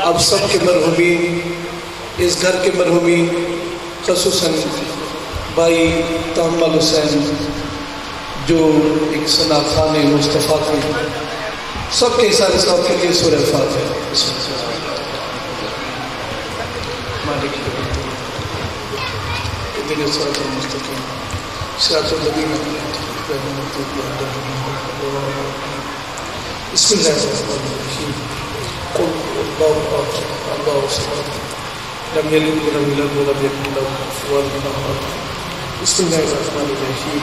اب سب کے مرحومین، اس گھر کے مرحومین، خصوصاً بھائی تحمل حسین جو ایک ثنا خان مصطفیٰ کے، سب کے سارے صاحب کے لیے سورہ فاتحہ۔ مالک اهدنا الصراط المستقيم صراط الذين أنعمت عليهم بسم الله الرحمن الرحيم قل الله أحد الله الصمد لم يلد ولم يولد ولم يكن له كفوا أحد بسم الله الرحمن الرحيم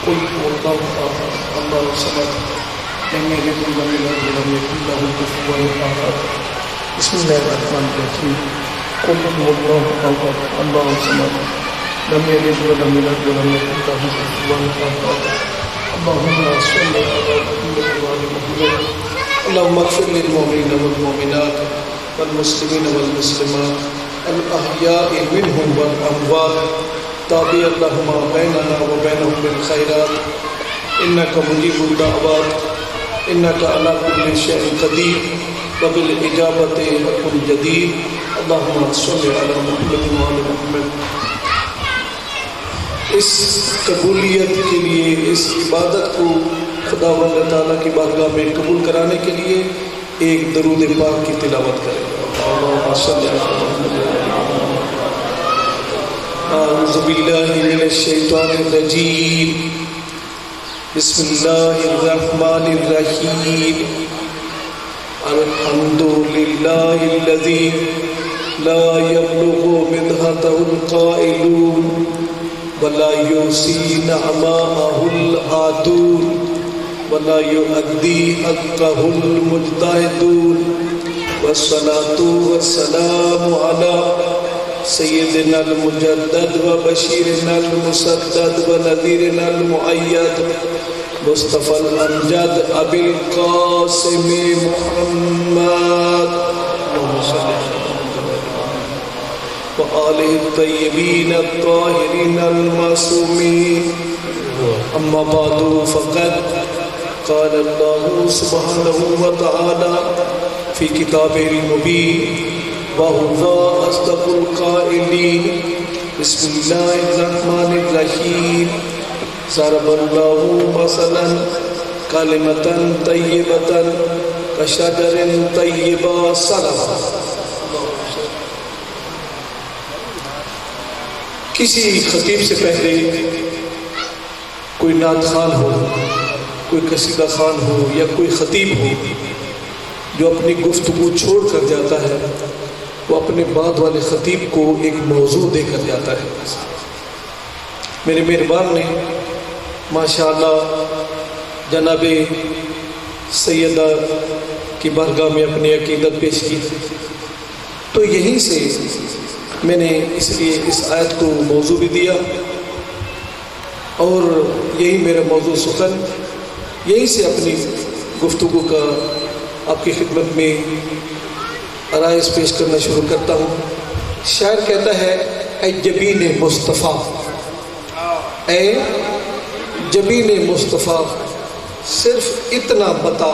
قل الله أحد الله الصمد لم يلد ولم يولد ولم يكن له كفوا أحد بسم الله الرحمن الرحيم قل الله أحد الله الصمد لم يلد ولم يولد ولم يكن له كفوا أحد اللهم صل على محمد وعلى محمد اللهم اغفر للمؤمنين والمؤمنات والمسلمين والمسلمات الأحياء منهم والأموات تابع اللهم بيننا وبينهم بالخيرات إنك مجيب الدعوات إنك على كل شيء قدير وبالإجابة حق جديد اللهم صل على محمد وعلى محمد۔ اس قبولیت کے لیے، اس عبادت کو خداوند تعالیٰ کی بارگاہ میں قبول کرانے کے لیے ایک درود پاک کی تلاوت کریں۔ اللہم صل علی محمد۔ اعوذ باللہ من الشیطان الرجیم بسم اللہ الرحمن الرحیم الحمد للہ الذی لا يبلغ مدحته القائلون ولا يحصي نعماءه العادون ولا يؤدي حقه المجتهدون والصلاة والسلام على سيدنا المجدد وبشيرنا المسدد ونذيرنا المؤيد مصطفى الأمجد أبي القاسم محمد اللهم صل على وآله الطيبين الطاهرين المعصومين أما بعد فقد قال الله سبحانه وتعالى في كتابه المبين وهو أصدق القائلين بسم الله الرحمن الرحيم ضرب الله مثلا كلمة طيبة كشجر طيبة صدقة۔ کسی خطیب سے پہلے کوئی نعت خوان ہو، کوئی قصیدہ خوان ہو یا کوئی خطیب ہو جو اپنی گفتگو چھوڑ کر جاتا ہے، وہ اپنے بعد والے خطیب کو ایک موضوع دے کر جاتا ہے۔ میرے میربان نے ماشاءاللہ جناب سیدہ کی بارگاہ میں اپنی عقیدت پیش کی، تو یہیں سے میں نے اس لیے اس آیت کو موضوع بھی دیا اور یہی میرا موضوع سخن، یہیں سے اپنی گفتگو کا آپ کی خدمت میں عرائض پیش کرنا شروع کرتا ہوں۔ شاعر کہتا ہے اے جبین مصطفیٰ، اے جبین مصطفیٰ صرف اتنا بتا،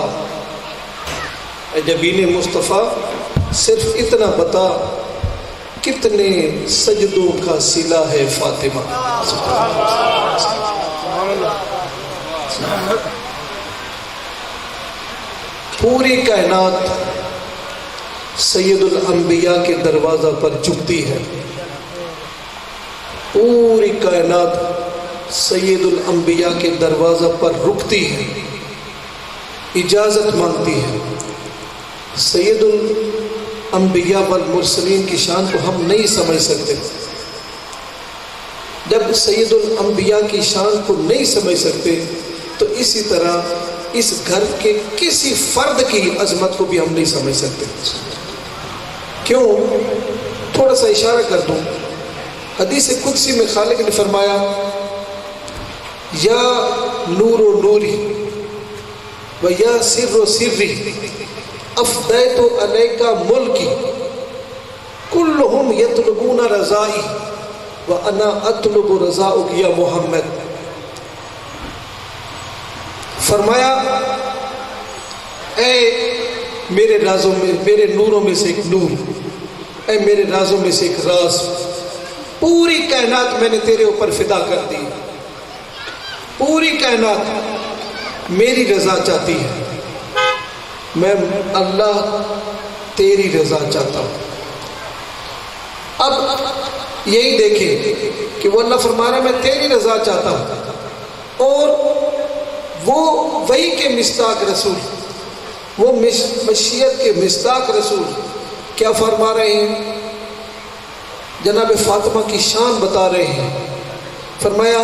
اے جبین مصطفیٰ صرف اتنا بتا کتنے سجدوں کا صلہ ہے فاطمہ۔ پوری کائنات سید الانبیاء کے دروازہ پر جھکتی ہے، پوری کائنات سید الانبیاء کے دروازہ پر رکتی ہے، اجازت مانگتی ہے۔ سید الانبیاء والمرسلین کی شان کو ہم نہیں سمجھ سکتے۔ جب سید الانبیاء کی شان کو نہیں سمجھ سکتے تو اسی طرح اس گھر کے کسی فرد کی عظمت کو بھی ہم نہیں سمجھ سکتے۔ کیوں؟ تھوڑا سا اشارہ کر دوں۔ حدیث قدسی میں خالق نے فرمایا یا نور و نوری و یا سر و سری افدیت علیک ملکی کلہم یطلبون رضائی وانا اطلب رضاؤک یا محمد۔ فرمایا اے میرے رازوں میں، میرے نوروں میں سے ایک نور، اے میرے رازوں میں سے ایک راز، پوری کائنات میں نے تیرے اوپر فدا کر دی، پوری کائنات میری رضا چاہتی ہے، میں اللہ تیری رضا چاہتا ہوں۔ اب یہی دیکھیں کہ وہ اللہ فرما رہا ہے میں تیری رضا چاہتا ہوں، اور وہ وہی کے مصداق رسول، وہ مشیت کے مصداق رسول کیا فرما رہے ہیں؟ جناب فاطمہ کی شان بتا رہے ہیں، فرمایا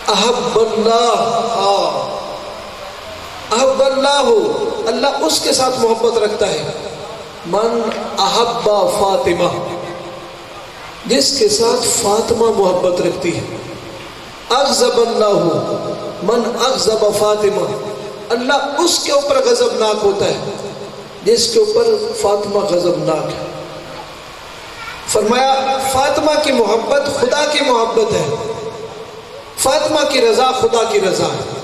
احب اللہ، اللہ اس کے ساتھ محبت رکھتا ہے، من احب فاطمہ، جس کے ساتھ فاطمہ محبت رکھتی ہے، اغضب اللہ من اغضب فاطمہ، اللہ اس کے اوپر غضبناک ہوتا ہے جس کے اوپر فاطمہ غضبناک ہے۔ فرمایا فاطمہ کی محبت خدا کی محبت ہے، فاطمہ کی رضا خدا کی رضا ہے۔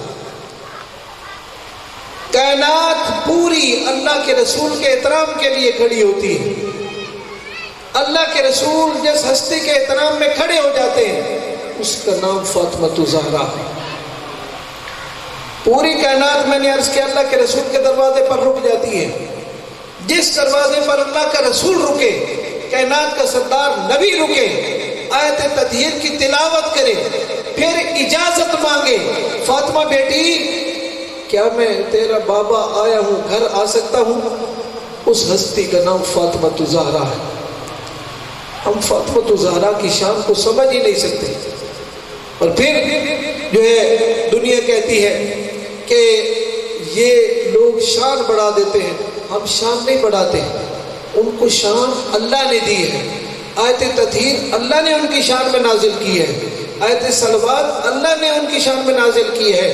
کائنات پوری اللہ کے رسول کے احترام کے لیے کھڑی ہوتی ہے، اللہ کے رسول جس ہستی کے احترام میں کھڑے ہو جاتے ہیں اس کا نام فاطمہ الزہرا ہے۔ پوری کائنات میں نے عرض کیا اللہ کے رسول کے دروازے پر رک جاتی ہے، جس دروازے پر اللہ کا رسول رکے، کائنات کا سردار نبی رکے، آیت تطہیر کی تلاوت کرے، پھر اجازت مانگے، فاطمہ بیٹی کیا میں تیرا بابا آیا ہوں، گھر آ سکتا ہوں؟ اس ہستی کا نام فاطمہ الزہرا ہے۔ ہم فاطمہ الزہرا کی شان کو سمجھ ہی نہیں سکتے، اور پھر جو ہے دنیا کہتی ہے کہ یہ لوگ شان بڑھا دیتے ہیں، ہم شان نہیں بڑھاتے، ان کو شان اللہ نے دی ہے، آیت تطہیر اللہ نے ان کی شان میں نازل کی ہے، آیت صلوات اللہ نے ان کی شان میں نازل کی ہے،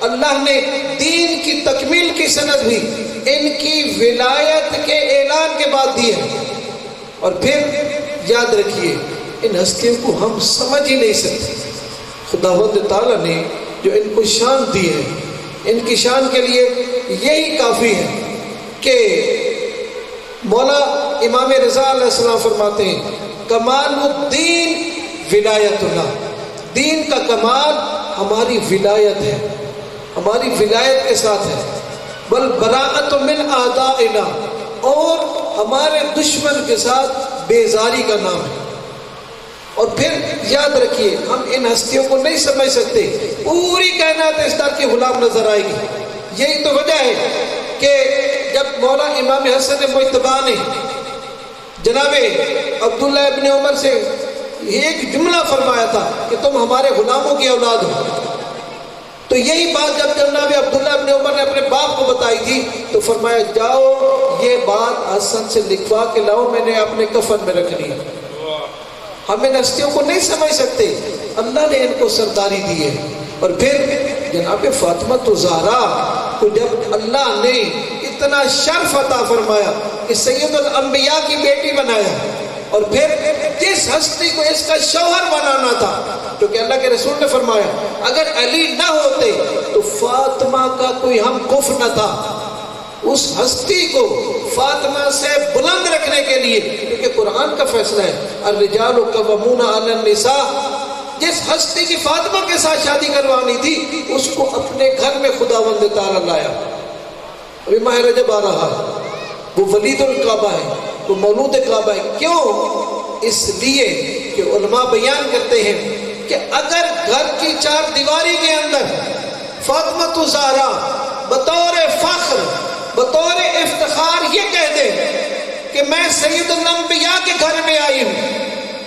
اللہ نے دین کی تکمیل کی سند بھی ان کی ولایت کے اعلان کے بعد دی ہے۔ اور پھر یاد رکھیے ان ہستیوں کو ہم سمجھ ہی نہیں سکتے، خداوند تعالیٰ نے جو ان کو شان دی ہے، ان کی شان کے لیے یہی کافی ہے کہ مولا امام رضا علیہ السلام فرماتے ہیں کمال الدین ولایت اللہ، دین کا کمال ہماری ولایت ہے، ہماری ولایت کے ساتھ ہے، بل براءت من اعدائنا، اور ہمارے دشمن کے ساتھ بیزاری کا نام ہے۔ اور پھر یاد رکھیے ہم ان ہستیوں کو نہیں سمجھ سکتے، پوری کائنات اس طرح کی غلام نظر آئے گی۔ یہی تو وجہ ہے کہ جب مولا امام حسن مجتبیٰ نے جناب عبداللہ ابن عمر سے ایک جملہ فرمایا تھا کہ تم ہمارے غلاموں کی اولاد ہو، تو یہی بات جب جناب عبداللہ ابن عمر نے اپنے باپ کو بتائی تھی تو فرمایا جاؤ یہ بات حسن سے لکھوا کے لاؤ، میں نے اپنے کفن میں رکھنی ہے۔ ہم ان ہستیوں کو نہیں سمجھ سکتے، اللہ نے ان کو سرداری دی ہے۔ اور پھر جناب فاطمہ الزہرا کو جب اللہ نے اتنا شرف عطا فرمایا کہ سید الانبیاء کی بیٹی بنایا، اور پھر جس ہستی کو اس کا شوہر بنانا تھا، کیونکہ اللہ کے رسول نے فرمایا اگر علی نہ ہوتے تو فاطمہ کا کوئی ہم کف نہ تھا، اس ہستی کو فاطمہ سے بلند رکھنے کے لیے، کیونکہ قرآن کا فیصلہ ہے الرجال قوامون علی النساء، جس ہستی کی فاطمہ کے ساتھ شادی کروانی تھی اس کو اپنے گھر میں خداوند تعالیٰ لایا۔ ابھی ماہ رجب آ رہا ہے، وہ ولید الکعبہ ہے، وہ مولود کعبہ ہے۔ کیوں؟ اس لیے کہ علماء بیان کرتے ہیں کہ اگر گھر کی چار دیواری کے اندر فاطمہ الزہرا بطور فخر، بطور افتخار یہ کہہ دے کہ میں سید الانبیاء کے گھر میں آئی ہوں،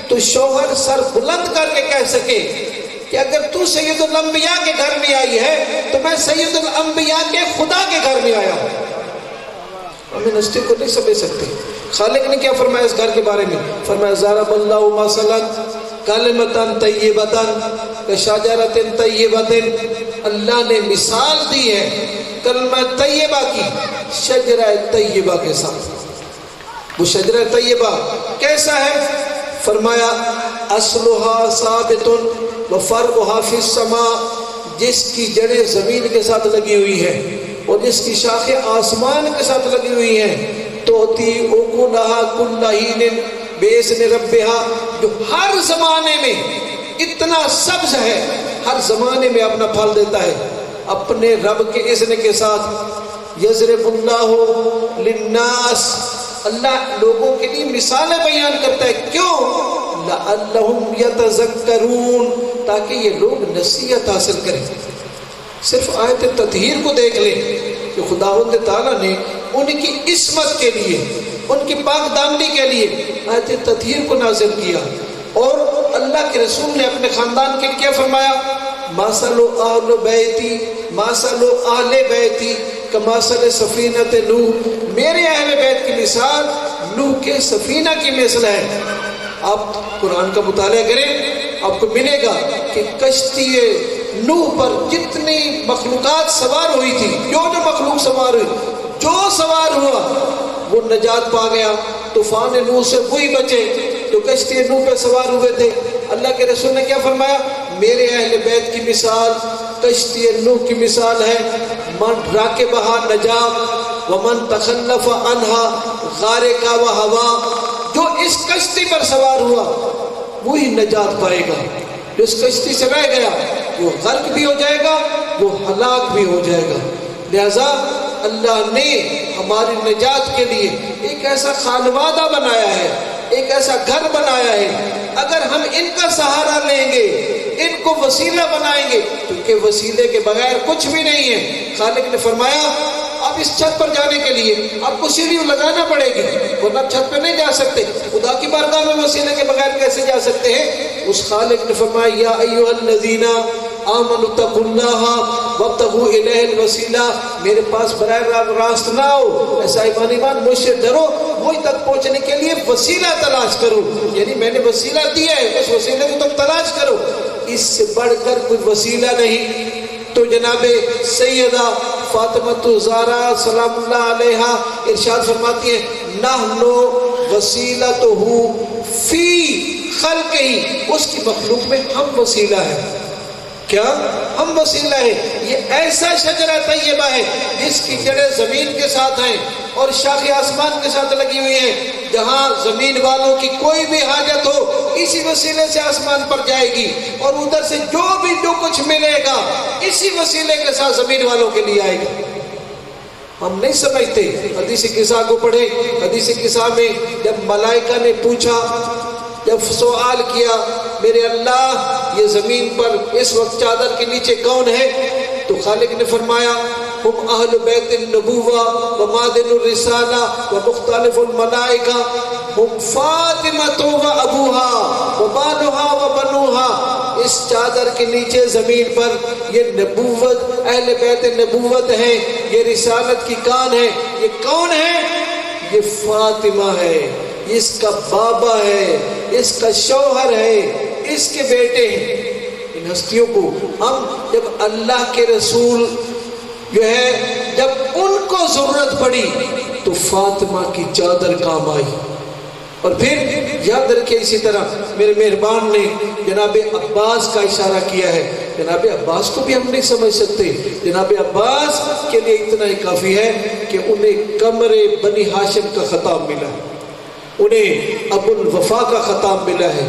تو شوہر سر بلند کر کے کہہ سکے کہ اگر تو سید الانبیاء کے گھر میں آئی ہے تو میں سید الانبیاء کے خدا کے گھر میں آیا ہوں۔ ہم ان ہستی کو نہیں سمجھ سکتے۔ خالق نے کیا فرمایا اس گھر کے بارے میں؟ فرمایا ضرب اللہ مثلا کلمۃ طیبۃ کشجرۃ طیبۃ، اللہ نے مثال دی ہے کلمہ طیبہ کی شجرہ طیبہ کے ساتھ۔ وہ شجرہ طیبہ کیسا ہے؟ فرمایا اصلها ثابت وفرعها فی السماء، جس کی جڑیں زمین کے ساتھ لگی ہوئی ہے اور جس کی شاخیں آسمان کے ساتھ لگی ہوئی ہیں، توتی اکلھا کل حین باذن ربھا، جو ہر زمانے میں اتنا سبز ہے، ہر زمانے میں اپنا پھل دیتا ہے اپنے رب کے اذن کے ساتھ۔ یضرب اللہ للناس، اللہ لوگوں کے لیے مثالیں بیان کرتا ہے، کیوں؟ لعلہم یتذکرون، تاکہ یہ لوگ نصیحت حاصل کریں۔ صرف آیت تطہیر کو دیکھ لیں کہ خداوند تعالیٰ نے ان کی عصمت کے لیے، ان کی پاک دامنی کے لیے آیت تطہیر کو نازل کیا، اور اللہ کے رسول نے اپنے خاندان کے کیا فرمایا؟ مَثَلُ أَهْلِ بَيْتِي مَثَلُ أَهْلِ بَيْتِي کمثل سفینۃ نوح، میرے اہل بیت کی مثال نوح کے سفینہ کی مثل ہے۔ آپ قرآن کا مطالعہ کریں، آپ کو ملے گا کہ کشتی نوح پر جتنی مخلوقات سوار ہوئی تھی، جو مخلوق سوار ہوئی، جو سوار ہوا وہ نجات پا گیا۔ طوفان نوح سے وہی بچے جو کشتی نوح پہ سوار ہوئے تھے۔ اللہ کے رسول نے کیا فرمایا؟ میرے اہل بیت کی مثال کشتی نوح کی مثال ہے، من راکبہا نجا ومن تخلف عنہا غارق و ہوا، جو اس کشتی پر سوار ہوا وہی نجات پائے گا، جو اس کشتی سے رہ گیا وہ غرق بھی ہو جائے گا، وہ ہلاک بھی ہو جائے گا۔ لہذا اللہ نے ہماری نجات کے لیے ایک ایسا خانوادہ بنایا ہے، ایک ایسا گھر بنایا ہے، اگر ہم ان کا سہارا لیں گے، ان کو وسیلہ بنائیں گے، کیونکہ وسیلے کے بغیر کچھ بھی نہیں ہے۔ خالق نے فرمایا اب اس چھت پر جانے کے لیے آپ کو سیڑھی لگانا پڑے گی، ورنہ چھت پہ نہیں جا سکتے۔ خدا کی بارگاہ میں وسیلے کے بغیر کیسے جا سکتے ہیں؟ اس خالق نے فرمایا یا ایھا الذین آمنوا اتقوا اللہ وابتغوا الیہ الوسیلہ، میرے پاس براہ راست نہ آؤ، ایسا ایمان مجھ سے ڈرو، مجھ تک پہنچنے کے لیے وسیلہ تلاش کرو، یعنی میں نے وسیلہ دیا ہے، اس وسیلے کو تم تلاش کرو، اس سے بڑھ کر کوئی وسیلہ نہیں۔ تو جناب سیدہ فاطمہ الزہرا سلام اللہ علیہا ارشاد فرماتی ہیں نحن وسیلتہ فی خلقہ، اس کی مخلوق میں ہم وسیلہ ہیں۔ کیا؟ ہم وسیلہ ہیں۔ یہ ایسا شجرہ طیبہ ہے جس کی جڑیں زمین کے ساتھ ہیں اور شاخیں آسمان کے ساتھ لگی ہوئی ہیں، جہاں زمین والوں کی کوئی بھی حاجت ہو اسی وسیلے سے آسمان پر جائے گی، اور ادھر سے جو کچھ ملے گا اسی وسیلے کے ساتھ زمین والوں کے لیے آئے گا۔ ہم نہیں سمجھتے۔ حدیث قصہ کو پڑھے، حدیث قصہ میں جب ملائکہ نے پوچھا، جب سوال کیا میرے اللہ یہ زمین پر اس وقت چادر کے نیچے کون ہے، تو خالق نے فرمایا ہم اہل بیت النبوہ و معدن الرسالہ و مختلف الملائکہ، ہم فاطمہ و ابوہا و بالہا و بنوہا، اس چادر کے نیچے زمین پر یہ نبوت، اہل بیت نبوت ہیں، یہ رسالت کی کان ہے۔ یہ کون ہے؟ یہ فاطمہ ہے، اس کا بابا ہے، اس کا شوہر ہے، اس کے بیٹے ہیں۔ ان ہستیوں کو ہم جب اللہ کے رسول جو ہے جب ان کو ضرورت پڑی تو فاطمہ کی چادر کام آئی۔ اور پھر یاد رکھیں اسی طرح میرے مہربان نے جناب عباس کا اشارہ کیا ہے۔ جناب عباس کو بھی ہم نہیں سمجھ سکتے۔ جناب عباس کے لیے اتنا ہی کافی ہے کہ انہیں قمر بنی ہاشم کا خطاب ملا ہے، انہیں ابو الوفا کا خطاب ملا ہے،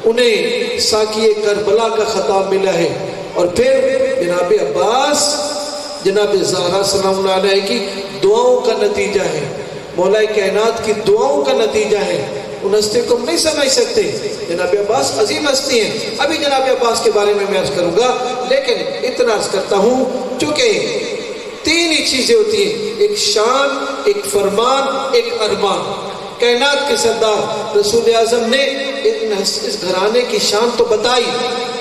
انہیں ساقی کربلا کا خطاب ملا ہے۔ اور پھر جناب عباس جناب زہرا سلام اللہ علیہ کی دعاؤں کا نتیجہ ہے، مولا کائنات کی دعاؤں کا نتیجہ ہے۔ ان ہستی کو ہم نہیں سمجھ سکتے۔ جناب عباس عظیم ہستی ہیں، ابھی جناب عباس کے بارے میں عرض کروں گا، لیکن اتنا عرض کرتا ہوں چونکہ تین ہی چیزیں ہوتی ہیں، ایک شان، ایک فرمان، ایک ارمان۔ کائنات کے سردار رسول اعظم نے اس گھرانے کی شان تو بتائی،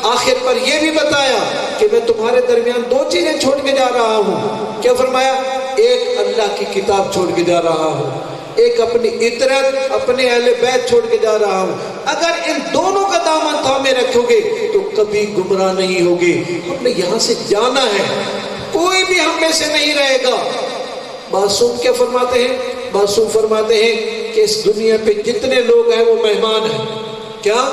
آخر پر یہ بھی بتایا کہ میں تمہارے درمیان دو چیزیں چھوڑ کے جا رہا ہوں۔ کیا فرمایا؟ ایک اللہ کی کتاب چھوڑ کے جا رہا ہوں، ایک اپنی عطرت، اپنے اہل بیت چھوڑ کے جا رہا ہوں۔ اگر ان دونوں کا دامن تھامے رکھو گے تو کبھی گمراہ نہیں ہوگے۔ ہم نے یہاں سے جانا ہے، کوئی بھی ہم میں سے نہیں رہے گا۔ معصوم کیا فرماتے ہیں؟ معصوم فرماتے ہیں کہ اس دنیا پہ جتنے لوگ ہیں وہ مہمان ہیں۔ کیا؟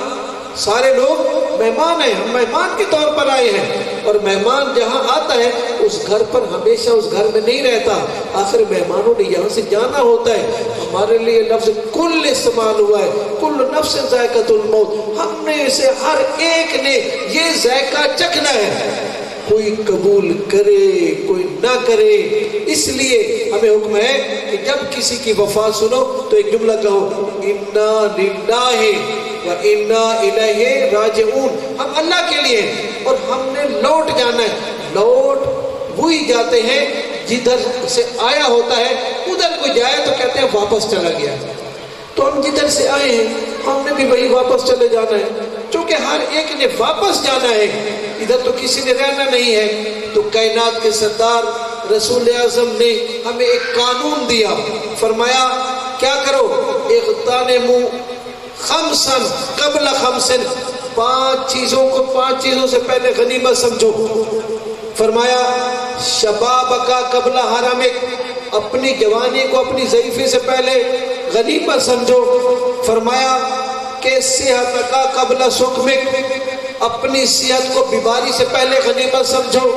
سارے لوگ مہمان ہیں، ہم مہمان کے طور پر آئے ہیں، اور مہمان جہاں آتا ہے اس گھر پر ہمیشہ اس گھر میں نہیں رہتا، آخر مہمانوں نے یہاں سے جانا ہوتا ہے۔ ہمارے لیے لفظ کل استعمال ہوا ہے، کل نفس ذائقۃ الموت، ہم نے سے ہر ایک نے یہ ذائقہ چکھنا ہے، کوئی قبول کرے کوئی نہ کرے۔ اس لیے ہمیں حکم ہے کہ جب کسی کی وفات سنو تو ایک جملہ کہو، انا للہ و انا الیہ راجعون، ہم اللہ کے لیے ہیں اور ہم نے لوٹ جانا ہے۔ لوٹ وہی جاتے ہیں جدھر سے آیا ہوتا ہے، ادھر کوئی جائے تو کہتے ہیں واپس چلا گیا، تو ہم جدھر سے آئے ہیں ہم نے بھی وہی واپس چلے جانا ہے، چونکہ ہر ایک نے واپس جانا ہے، ادھر تو کسی نے رہنا نہیں ہے۔ تو کائنات کے سردار رسول اعظم نے ہمیں ایک قانون دیا، فرمایا کیا کرو، اغتنموا خمسا قبل خمس، پانچ چیزوں سے پہلے غنیمت سمجھو۔ فرمایا شبابک قبل حرمک، اپنی جوانی کو اپنی ضعیفی سے پہلے غنیمت سمجھو۔ فرمایا کہ صحتک قبل سقمک، اپنی صحت کو بیماری سے پہلے غنیمت سمجھو۔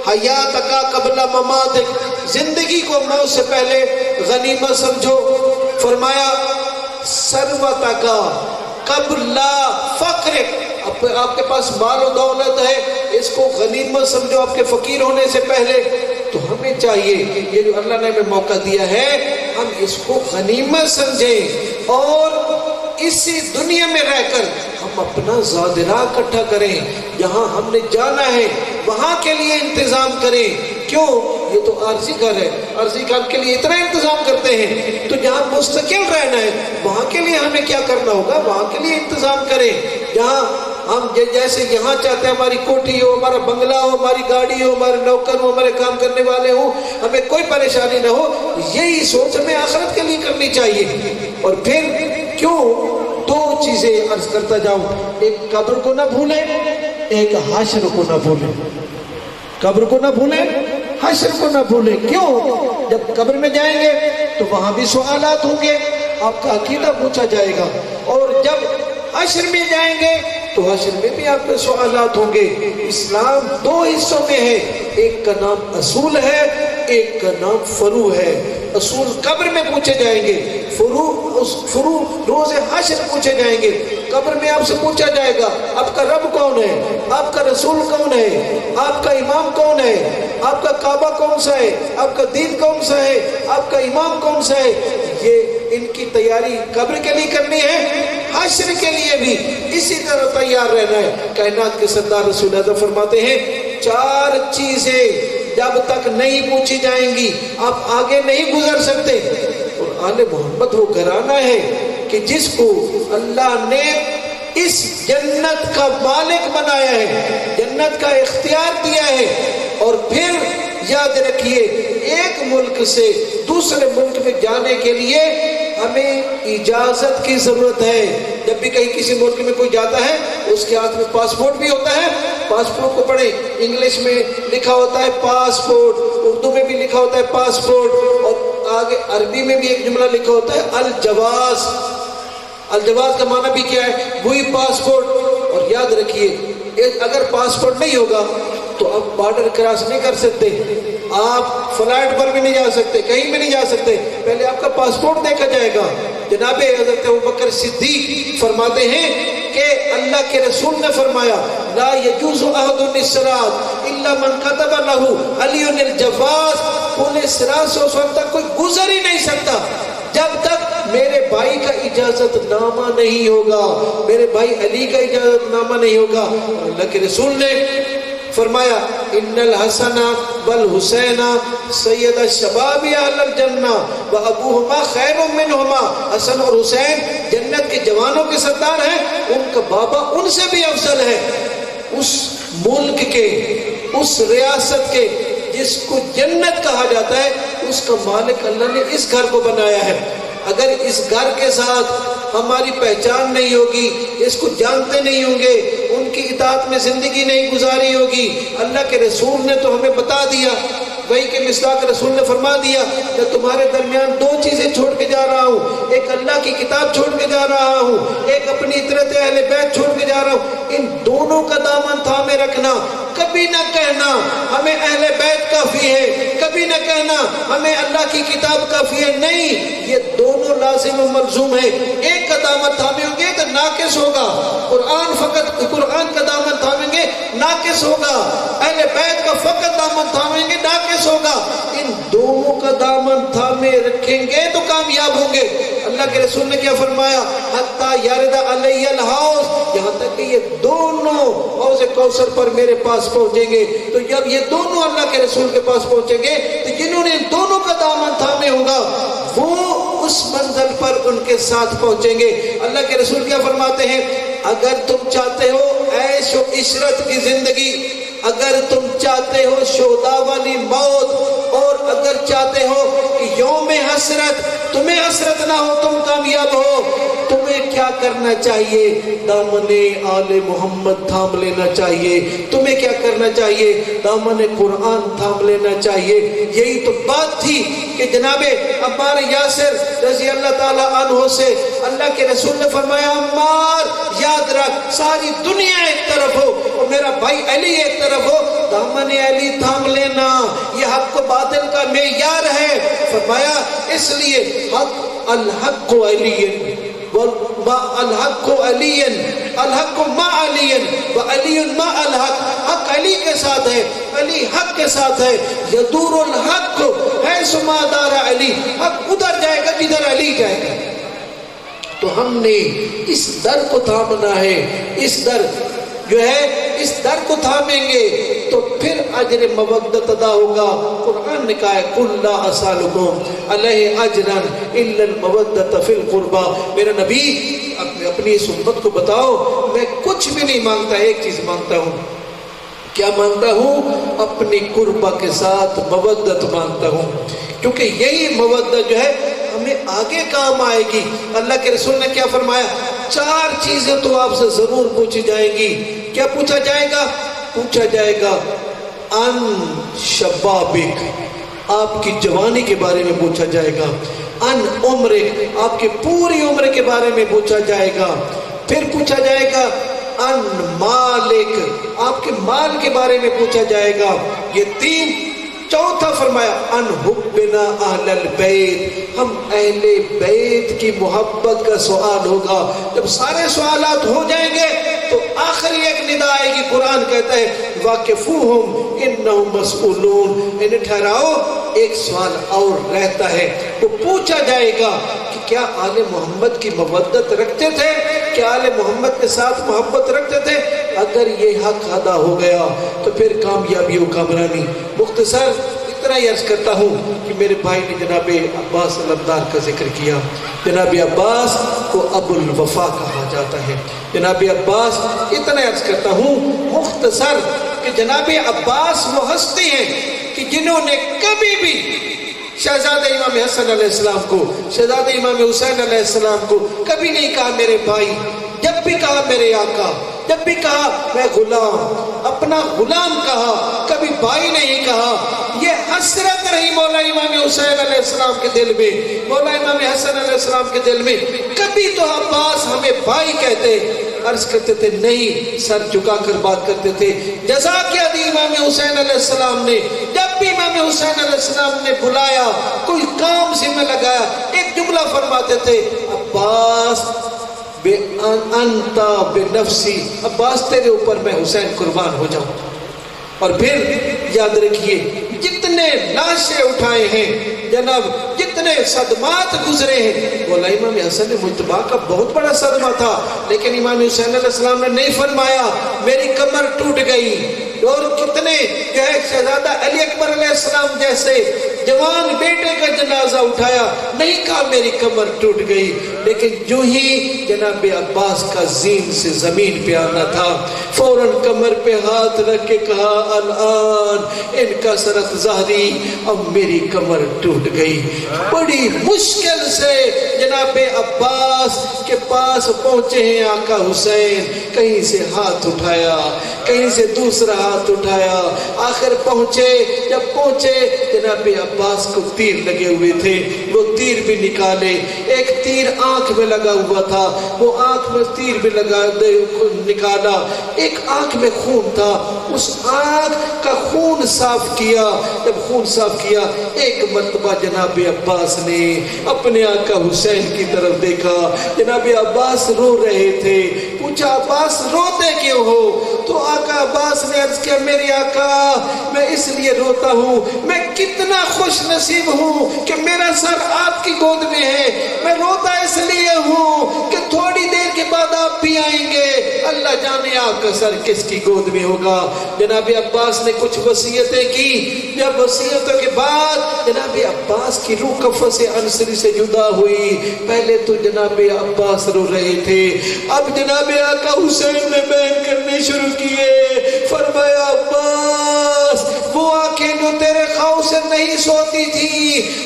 حیاتک قبل مماتک، زندگی کو موت سے پہلے غنیمت سمجھو۔ فرمایا ثروتک قبل فقرک، آپ کے پاس مال و دولت ہے اس کو غنیمت سمجھو آپ کے فقیر ہونے سے پہلے۔ تو ہمیں چاہیے یہ جو اللہ نے ہمیں موقع دیا ہے ہم اس کو غنیمت سمجھیں، اور اسی دنیا میں رہ کر ہم اپنا زادرہ اکٹھا کریں، جہاں ہم نے جانا ہے وہاں کے لیے انتظام کریں۔ کیوں؟ یہ تو عارضی گھر ہے، عارضی گھر کے لیے اتنا انتظام کرتے ہیں، تو جہاں مستقل رہنا ہے وہاں کے لیے ہمیں کیا کرنا ہوگا، وہاں کے لیے انتظام کریں۔ جہاں ہم جیسے یہاں چاہتے ہیں ہماری کوٹھی ہو، ہمارا بنگلہ ہو، ہماری گاڑی ہو، ہمارے نوکر ہو، ہمارے کام کرنے والے ہوں، ہمیں کوئی پریشانی نہ ہو، یہی سوچ ہمیں آخرت کے لیے کرنی چاہیے۔ اور پھر کیوں دو چیزیں عرض کرتا جاؤں، ایک قبر کو نہ بھولیں، ایک حشر کو نہ بھولیں۔ قبر کو نہ بھولیں، حشر کو نہ بھولیں۔ کیوں؟ جب قبر میں جائیں گے تو وہاں بھی سوالات ہوں گے، آپ کا عقیدہ پوچھا جائے گا، اور جب حشر میں جائیں گے تو حشر میں بھی آپ کے سوالات ہوں گے۔ اسلام دو حصوں میں ہے، ایک کا نام اصول ہے، ایک کا نام فروع ہے۔ اصول قبر میں پوچھے جائیں گے، فروع روز حشر پوچھے جائیں گے۔ قبر میں آپ سے پوچھا جائے گا آپ کا رب کون ہے، آپ کا رسول کون ہے، آپ کا امام کون ہے، آپ کا کعبہ کون سا ہے، آپ کا دین کون سا ہے، آپ کا امام کون سا ہے۔ یہ ان کی تیاری قبر کے لیے کرنی ہے، حشر کے لیے بھی اسی طرح تیار رہنا ہے۔ کائنات کے سردار رسول اللہ فرماتے ہیں چار چیزیں جب تک نہیں پوچھی جائیں گی آپ آگے نہیں گزر سکتے۔ اور آل محمد وہ گھرانہ ہے کہ جس کو اللہ نے اس جنت کا مالک بنایا ہے، جنت کا اختیار دیا ہے۔ اور پھر یاد رکھیے ایک ملک سے دوسرے ملک میں جانے کے لیے ہمیں اجازت کی ضرورت ہے۔ جب بھی کہیں کسی ملک میں کوئی جاتا ہے اس کے ہاتھ میں پاسپورٹ بھی ہوتا ہے، پاسپورٹ کو پڑھیں، انگلش میں لکھا ہوتا ہے پاسپورٹ، اردو میں بھی لکھا ہوتا ہے پاسپورٹ، اور آگے عربی میں بھی ایک جملہ لکھا ہوتا ہے الجواز۔ الجواز کا معنی بھی کیا ہے؟ وہی پاسپورٹ۔ اور یاد رکھیے اگر پاسپورٹ نہیں ہوگا تو آپ بارڈر کراس نہیں کر سکتے، آپ فلائٹ پر بھی نہیں جا سکتے، کہیں بھی نہیں جا سکتے، پہلے آپ کا پاسپورٹ دیکھا جائے گا۔ جناب حضرت ابوبکر صدیق فرماتے ہیں کہ اللہ کے رسول نے فرمایا لا یجوز احد الصراط الا من كتب له علی الجواز، پل صراط سے اس وقت تک کوئی گزر ہی نہیں سکتا جب تک میرے بھائی کا اجازت نامہ نہیں ہوگا، میرے بھائی علی کا اجازت نامہ نہیں ہوگا۔ اللہ کے رسول نے فرمایا ان الحسن والحسین سید الشباب اہل الجنہ وابوہما خیر منہما، حسن اور حسین جنت کے جوانوں کے سردار ہیں، ان کا بابا ان سے بھی افضل ہے۔ اس ملک کے، اس ریاست کے جس کو جنت کہا جاتا ہے اس کا مالک اللہ نے اس گھر کو بنایا ہے۔ اگر اس گھر کے ساتھ ہماری پہچان نہیں ہوگی، اس کو جانتے نہیں ہوں گے، ان کی اطاعت میں زندگی نہیں گزاری ہوگی، اللہ کے رسول نے تو ہمیں بتا دیا وہی کے مصداق رسول نے فرما دیا کہ تمہارے درمیان دو چیزیں چھوڑ کے جا رہا ہوں، ایک اللہ کی کتاب چھوڑ کے جا رہا ہوں، ایک اپنی اطرت اہل بیت چھوڑ کے جا رہا ہوں، ان دونوں کا دامن تھامے رکھنا۔ کبھی نہ کہنا ہمیں اہل بیت کافی ہے، کبھی نہ کہنا ہمیں اللہ کی کتاب کافی ہے، نہیں، یہ دونوں لازم و ملزوم ہے۔ ایک کا دامن تھامیں گے تو ناقص ہوگا، قرآن کا دامن تھامیں گے ناقص ہوگا، اہل بیت کا فقط دامن تھامیں گے ناقص ہوگا، ان دونوں کا دامن تھامے رکھیں گے تو کامیاب ہوں گے۔ اللہ کے رسول نے کیا فرمایا؟ حتی یرد علی الحوض، یہاں تک کہ یہ دونوں حوض کوثر پر میرے پاس پہنچیں گے۔ تو جب یہ دونوں اللہ کے رسول کے پاس پہنچیں گے تو جنہوں نے ان دونوں کا دامن تھامے ہوگا وہ اس منزل پر ان کے ساتھ پہنچیں گے۔ اللہ کے رسول کیا فرماتے ہیں؟ اگر تم چاہتے ہو عیش و عشرت کی زندگی، اگر تم چاہتے ہو شہداء والی موت، اور اگر چاہتے ہو کہ یوم حسرت تمہیں حسرت نہ ہو، تم کامیاب ہو، تمہیں کیا کرنا چاہیے؟ دامن آل محمد تھام لینا چاہیے۔ تمہیں کیا کرنا چاہیے؟ دامن قرآن تھام لینا چاہیے۔ یہی تو بات تھی کہ جناب عمار یاسر رضی اللہ تعالی عنہ سے اللہ کے رسول نے فرمایا، عمار یاد رکھ ساری دنیا ایک طرف ہو اور میرا بھائی علی ایک طرف ہو، دامن علی تھام لینا، یہ حق و باطل کا معیار ہے۔ فرمایا اس لیے الحق علی الحق علی الحق مع علی وعلی مع الحق، حق علی کے ساتھ ہے، علی حق کے ساتھ ہے، یدور الحق حیث ما دار علی، حق ادھر جائے گا جدھر علی جائے گا۔ تو ہم نے اس در کو تھامنا ہے، اس در جو ہے اس در کو تھامیں گے تو پھر اجر مودت ادا ہوگا۔ قرآن نے کہا ہے قُلْ لَا أَسْأَلُكُمْ عَلَيْهِ أَجْرًا إِلَّا الْمَوَدَّةَ فِي الْقُرْبَى، میرے نبی اپنی اس امت کو بتاؤ میں کچھ بھی نہیں مانگتا، ایک چیز مانگتا ہوں۔ کیا مانگتا ہوں؟ اپنی قربہ کے ساتھ مودت مانگتا ہوں، کیونکہ یہی مودت جو ہے ہمیں آگے کام آئے گی۔ اللہ کے رسول نے کیا فرمایا؟ 4 چیزیں تو آپ سے ضرور پوچھی جائیں گی۔ کیا پوچھا جائے گا؟ پوچھا جائے گا ان شبابک، آپ کی جوانی کے بارے میں پوچھا جائے گا، ان عمرک، آپ کی پوری عمر کے بارے میں پوچھا جائے گا، پھر پوچھا جائے گا ان مالک، آپ کے مال کے بارے میں پوچھا جائے گا، یہ 3۔ چوتھا فرمایا ان حبنا اہل البیت، ہم اہل بیت کی محبت کا سوال ہوگا۔ جب سارے سوالات ہو جائیں گے تو آخری ایک ندا آئے گی، قرآن کہتا ہے واقفوہم انہم مسئولون، انہیں ٹھہراؤ ایک سوال اور رہتا ہے، وہ پوچھا جائے گا کہ کیا آل محمد کی مودت رکھتے تھے، کیا آل محمد کے ساتھ محبت رکھتے تھے؟ اگر یہ حق ادا ہو گیا تو پھر کامیابی و کامرانی۔ مختصر اتنا ہی عرض کرتا ہوں کہ میرے بھائی نے جناب عباس علمدار کا ذکر کیا۔ جناب عباس کو ابو الوفا کہا جاتا ہے۔ جناب عباس، اتنا عرض کرتا ہوں مختصر کہ جناب عباس وہ ہستی ہیں کہ جنہوں نے کبھی بھی شہزادہ امام حسن علیہ السلام کو، شہزادہ امام حسین علیہ السلام کو کبھی نہیں کہا میرے بھائی، جب بھی کہا میرے آقا، جب بھی کہا میں غلام، اپنا غلام کہا، کبھی بھائی نہیں کہا۔ یہ حسرت رہی مولا امام حسین علیہ السلام کے دل میں، مولا امام حسن علیہ السلام کے دل میں۔ کبھی تو عباس ہمیں بھائی کہتے، عرض کرتے تھے نہیں، سر جھکا کر بات کرتے تھے۔ جزا کیا دی امام حسین علیہ السلام نے؟ جب بھی امام حسین علیہ السلام نے بلایا، کوئی کام ذمہ لگایا، ایک جملہ فرماتے تھے، عباس بے انتا بے نفسی، عباس تیرے اوپر میں حسین قربان ہو جاؤں۔ اور پھر یاد رکھیے جتنے لاشیں اٹھائے ہیں جناب، جتنے صدمات گزرے ہیں، مولا امام حسن مجتبیٰ کا بہت بڑا صدمہ تھا، لیکن امام حسین علیہ السلام نے نہیں فرمایا میری کمر ٹوٹ گئی۔ اور کتنے جو ہے شہزادہ علی اکبر علیہ السلام جیسے جوان بیٹے کا جنازہ اٹھایا، نہیں کہا میری کمر ٹوٹ گئی، لیکن جو ہی جناب عباس کا زین سے زمین پہ آنا تھا، فوراً کمر پہ ہاتھ رکھ کے کہا الآن بعد ان کا سرت ظہری، اب میری کمر ٹوٹ گئی۔ بڑی مشکل سے جناب عباس کے پاس پہنچے ہیں آقا حسین، کہیں سے ہاتھ اٹھایا، کہیں سے دوسرا ہاتھ اٹھایا، آخر پہنچے۔ جب پہنچے جناب عباس کو تیر لگے ہوئے تھے، وہ تیر بھی نکالے۔ ایک تیر آنکھ میں لگا ہوا تھا، وہ آنکھ میں تیر بھی نکالا۔ ایک آنکھ میں خون تھا، اس آنکھ کا خون صاف کیا۔ جب خون صاف کیا، ایک مرتبہ جناب عباس نے اپنے آقا حسین کی طرف دیکھا۔ جناب عباس رو رہے تھے، پوچھا عباس روتے کیوں ہو؟ تو آقا عباس نے عرض کیا میرے آقا میں اس لیے روتا ہوں، میں کتنا خوش نصیب ہوں کہ میرا سر آپ کی گود میں ہے۔ میں روتا اس لیے ہوں کہ تھوڑی دیر کے بعد آپ بھی آئیں گے، اللہ جانے آپ کا سر کس کی گود میں ہوگا۔ جناب عباس نے کچھ وصیتیں کی۔ جب وصیتوں کے بعد جناب عباس کی روح کفن سے انصری سے جدا ہوئی۔ پہلے تو جناب عباس رو رہے تھے، اب جناب آقا حسین نے بیان کرنے شروع کیے۔ فرمایا عباس وہ آنکھیں جو تیرے خوف سے نہیں سوتی تھی،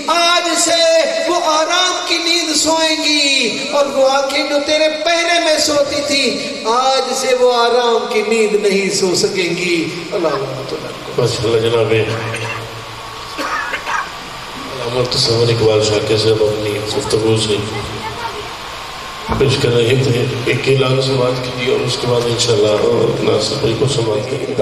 آج سے وہ آرام کی نیند سوئیں گی، اور وہ آنکھیں جو تیرے پہرے میں سوتی تھی، آج سے وہ آرام کی نیند نہیں سو سکیں گی۔ ماشاءاللہ جناب علامہ تصور اقبال شاکر صاحب اپنی گفتگو سے پیش کر رہے تھے۔ ایک اعلان سے بات کیجیے اور اس کے بعد انشاءاللہ ناصر بھائی کو سماعت کریں۔